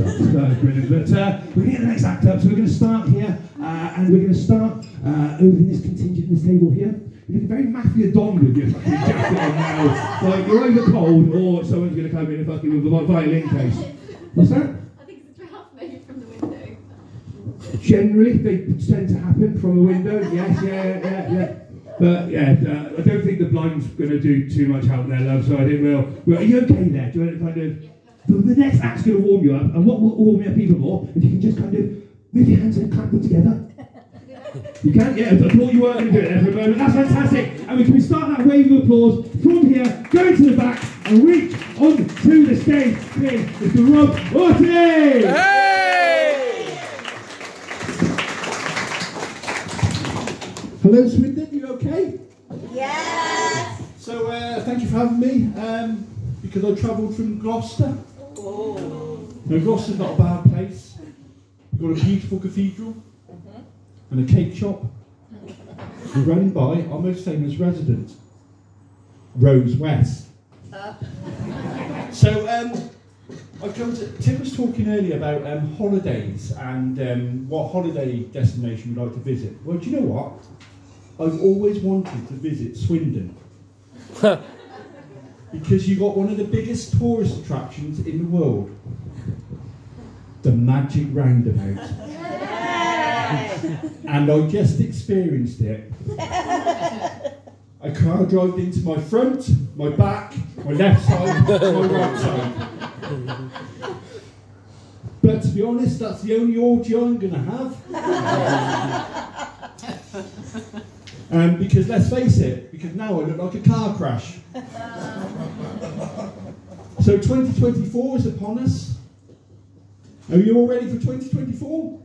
Brilliant. But we're getting the next act up, so we're going to start here, and we're going to start over in this contingent, this table here. You're looking very Mafia Don with your fucking jacket on now. Like you're either cold or someone's going to come in and fucking with a violin case. What's that? I think it's a draft maybe from the window. Generally, they tend to happen from a window. Yes, yeah. But yeah, I don't think the blind's going to do too much help there, love. So I think well, are you okay there? Do you want to kind of? The next act's going to warm you up, and what will warm you up even more? If you can just kind of move your hands and clap them together. You can? Yeah, I thought you weren't going to do it there for a moment. That's fantastic. And we can start that wave of applause from here, go to the back, and reach on to the stage. Please, Mr. Rob Auty! Hey! Hello, Swindon, you okay? Yes! So, thank you for having me, because I travelled from Gloucester. Oh. Now, Gloucester's not a bad place. We've got a beautiful cathedral and a cake shop. We're running by our most famous resident, Rose West. So, Tim was talking earlier about holidays and what holiday destination we'd like to visit. Well, do you know what? I've always wanted to visit Swindon. Because you've got one of the biggest tourist attractions in the world. The Magic Roundabout. And I just experienced it. A car drove into my front, my back, my left side, my right side. But to be honest, that's the only Auty I'm going to have. Because let's face it, because now I look like a car crash. So 2024 is upon us. Are you all ready for 2024?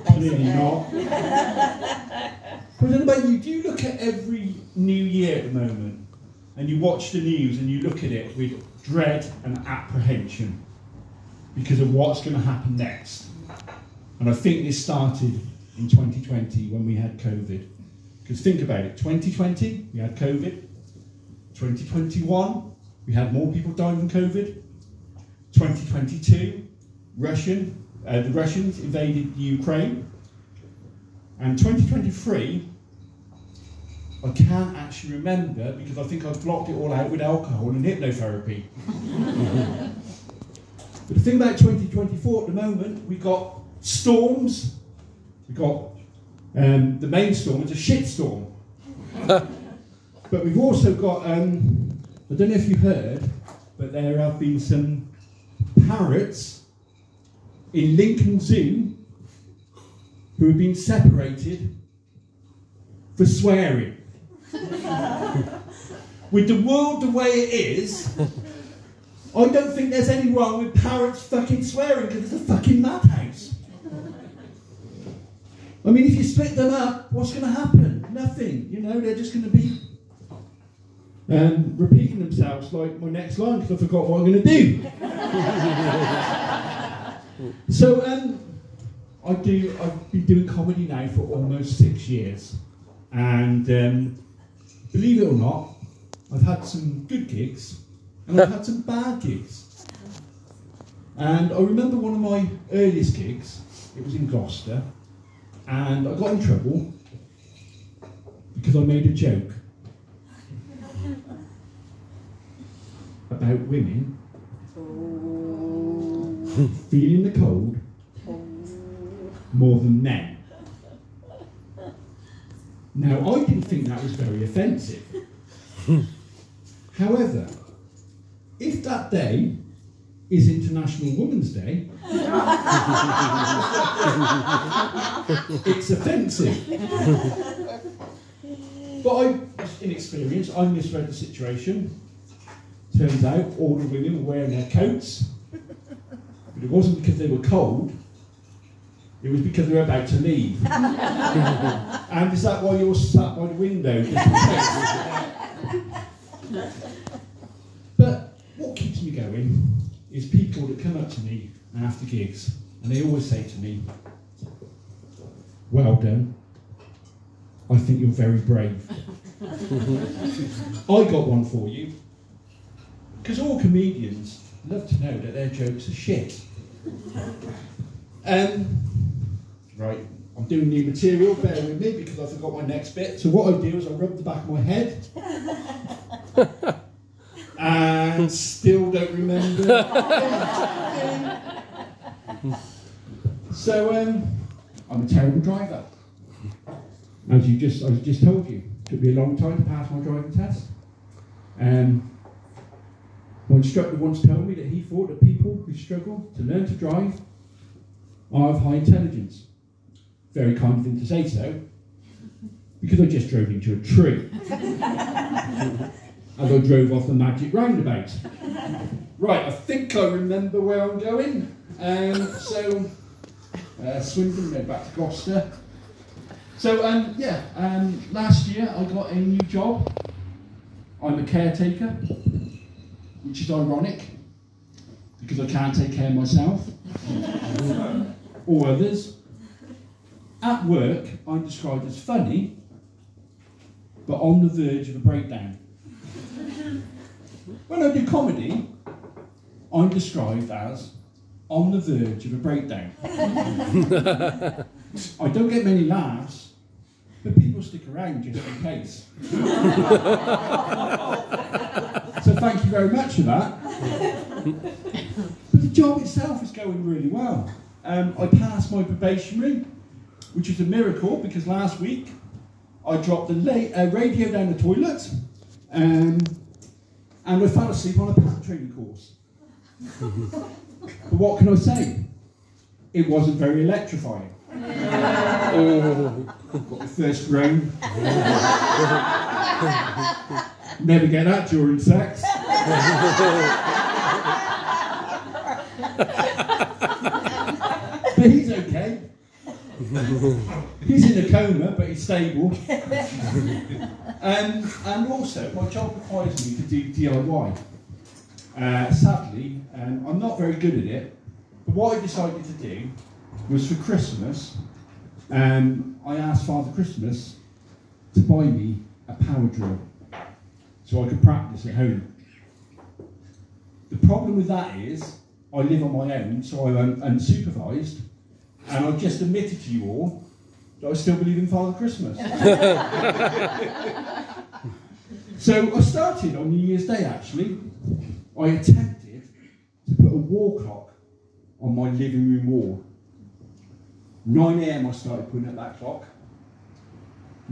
Clearly not. But I don't know about you, do you look at every new year at the moment and you watch the news and you look at it with dread and apprehension because of what's going to happen next? And I think this started in 2020 when we had COVID. Because think about it, 2020 we had COVID, 2021 we had more people dying from COVID, 2022 the Russians invaded Ukraine, and 2023 I can't actually remember because I think I've blocked it all out with alcohol and hypnotherapy. But the thing about 2024 at the moment, we've got storms, we've got the main storm is a shit storm. But we've also got, I don't know if you heard, but there have been some parrots in Lincoln Zoo who have been separated for swearing. With the world the way it is, I don't think there's any wrong with parrots fucking swearing because it's a fucking madhouse. I mean, if you split them up, what's going to happen? Nothing. You know, they're just going to be repeating themselves like my next line because I forgot what I'm going to do. So, I've been doing comedy now for almost 6 years. And believe it or not, I've had some good gigs and I've had some bad gigs. And I remember one of my earliest gigs, it was in Gloucester. And I got in trouble because I made a joke about women feeling the cold more than men. Now, I didn't think that was very offensive. However, if that day is International Women's Day, it's offensive. But I, inexperienced, I misread the situation. Turns out all the women were wearing their coats, but it wasn't because they were cold, it was because they were about to leave. And is that why you're sat by the window? But what keeps me going is people that come up to me after gigs and they always say to me, "Well done, I think you're very brave." I got one for you, because all comedians love to know that their jokes are shit. Right, I'm doing new material, bear with me because I forgot my next bit. So what I do is I rub the back of my head and still don't remember. So I'm a terrible driver. As I just told you, it took me a long time to pass my driving test. My instructor once told me that he thought that people who struggle to learn to drive are of high intelligence. Very kind of him to say so, because I just drove into a tree. As I drove off the magic roundabout. Right, I think I remember where I'm going. Swindon, then back to Gloucester. So, last year I got a new job. I'm a caretaker, which is ironic, because I can't take care of myself or others. At work, I'm described as funny, but on the verge of a breakdown. When I do comedy, I'm described as on the verge of a breakdown. I don't get many laughs, but people stick around just in case. So thank you very much for that. But the job itself is going really well. I passed my probationary, which is a miracle because last week I dropped the radio down the toilet and I fell asleep on a path training course. But what can I say? It wasn't very electrifying. Got the first groan. Never get that during sex. But he's okay. He's in a coma, but he's stable. And also, my job requires me to do DIY. Sadly, I'm not very good at it, but what I decided to do was for Christmas, I asked Father Christmas to buy me a power drill so I could practice at home. The problem with that is, I live on my own, so I'm unsupervised, and I've just admitted to you all that I still believe in Father Christmas. So I started on New Year's Day actually. I attempted to put a wall clock on my living room wall. 9 AM I started putting up that clock.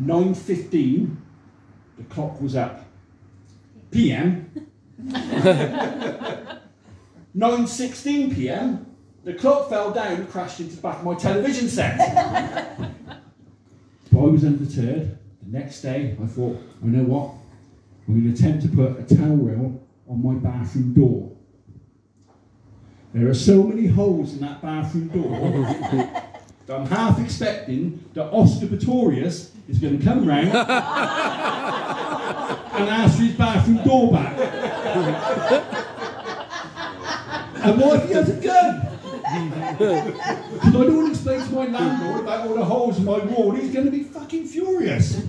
9:15 the clock was up. PM. 9:16 PM the clock fell down and crashed into the back of my television set. But I was undeterred. The next day I thought, I know what? I'm going to attempt to put a towel rail on my bathroom door. There are so many holes in that bathroom door that I'm half expecting that Oscar Pistorius is going to come round and ask for his bathroom door back. And what if he has a gun? Because I don't explain to my landlord about all the holes in my wall, he's going to be fucking furious.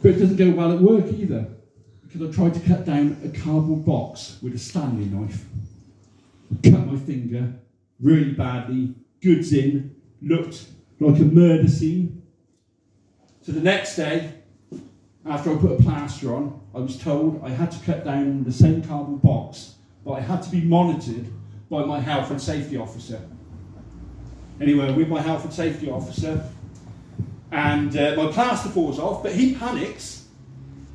But it doesn't go well at work either, because I tried to cut down a cardboard box with a Stanley knife. Cut my finger really badly, goods in, looked like a murder scene. So the next day, after I put a plaster on, I was told I had to cut down the same cardboard box, but I had to be monitored by my health and safety officer. Anyway, with my health and safety officer, and my plaster falls off, but he panics.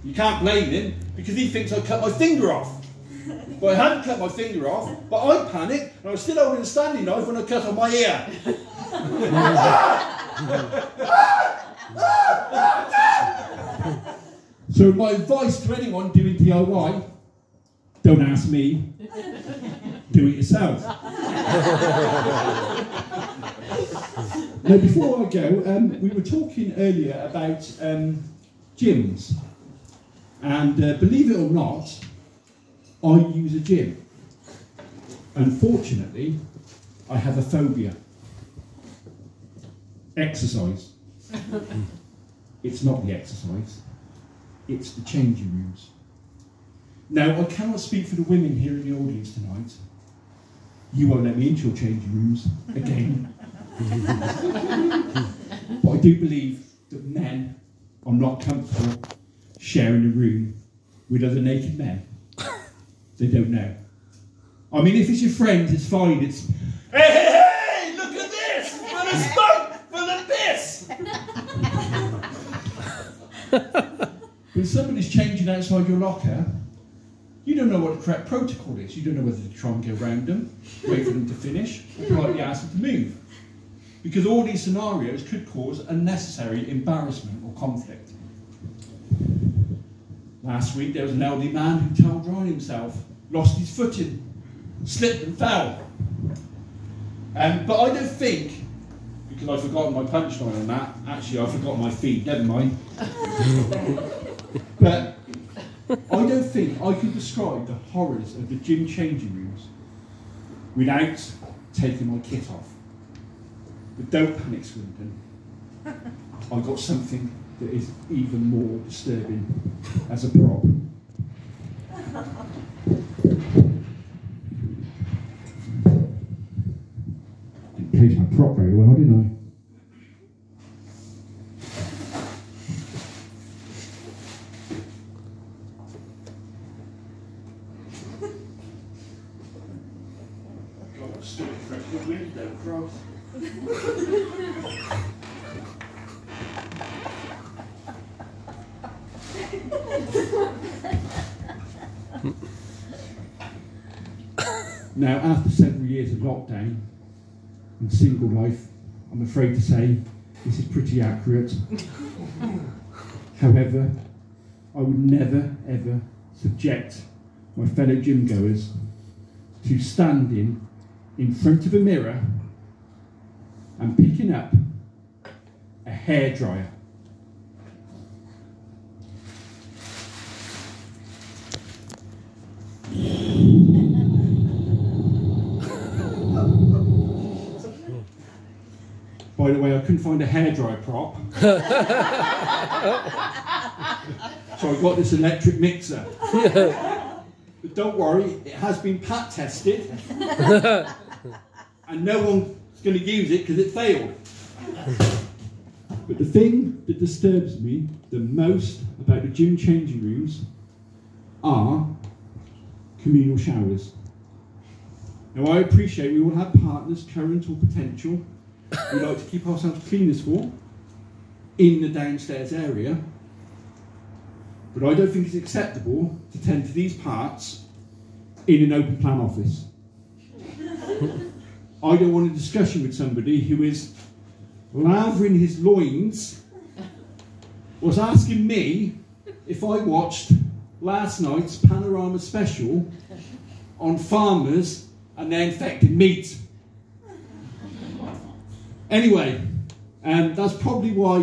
You can't blame him, because he thinks I cut my finger off. But I hadn't cut my finger off, but I panicked, and I was still holding a Stanley knife when I cut off my ear. So my advice to anyone doing DIY, don't ask me, do it yourself. Now, before I go, we were talking earlier about gyms, and believe it or not, I use a gym. Unfortunately, I have a phobia. Exercise. It's not the exercise, it's the changing rooms. Now, I cannot speak for the women here in the audience tonight. You won't let me into your changing rooms again. But I do believe that men are not comfortable sharing a room with other naked men. They don't know. I mean, if it's your friend, it's fine. It's, hey, look at this! For the smoke! For the piss! When somebody's changing outside your locker, you don't know what the correct protocol is. You don't know whether to try and go around them, wait for them to finish, or politely ask them to move. Because all these scenarios could cause unnecessary embarrassment or conflict. Last week there was an elderly man who tumbled on himself, lost his footing, slipped and fell. But I don't think, because I've forgotten my punchline on that, actually I've forgotten my feet, never mind. But I don't think I can describe the horrors of the gym changing rooms without taking my kit off. But don't panic, Swindon. I've got something that is even more disturbing as a prop. Didn't place my prop very well, did I? Stood for a good window cross. Now, after several years of lockdown and single life, I'm afraid to say this is pretty accurate. However, I would never ever subject my fellow gym goers to standing in front of a mirror and picking up a hairdryer. By the way, I couldn't find a hairdryer prop. So I got this electric mixer. But don't worry, it has been pat tested. And no one's going to use it because it failed. But the thing that disturbs me the most about the gym changing rooms are communal showers. Now, I appreciate we all have partners, current or potential, we like to keep ourselves clean as for in the downstairs area. But I don't think it's acceptable to tend to these parts in an open plan office. I don't want a discussion with somebody who is lathering his loins, was asking me if I watched last night's Panorama special on farmers and their infected meat. Anyway, that's probably why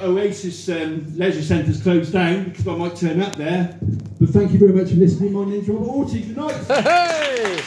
Oasis Leisure Centre's closed down, because I might turn up there. But thank you very much for listening. My name's Auty. Good night. Hey!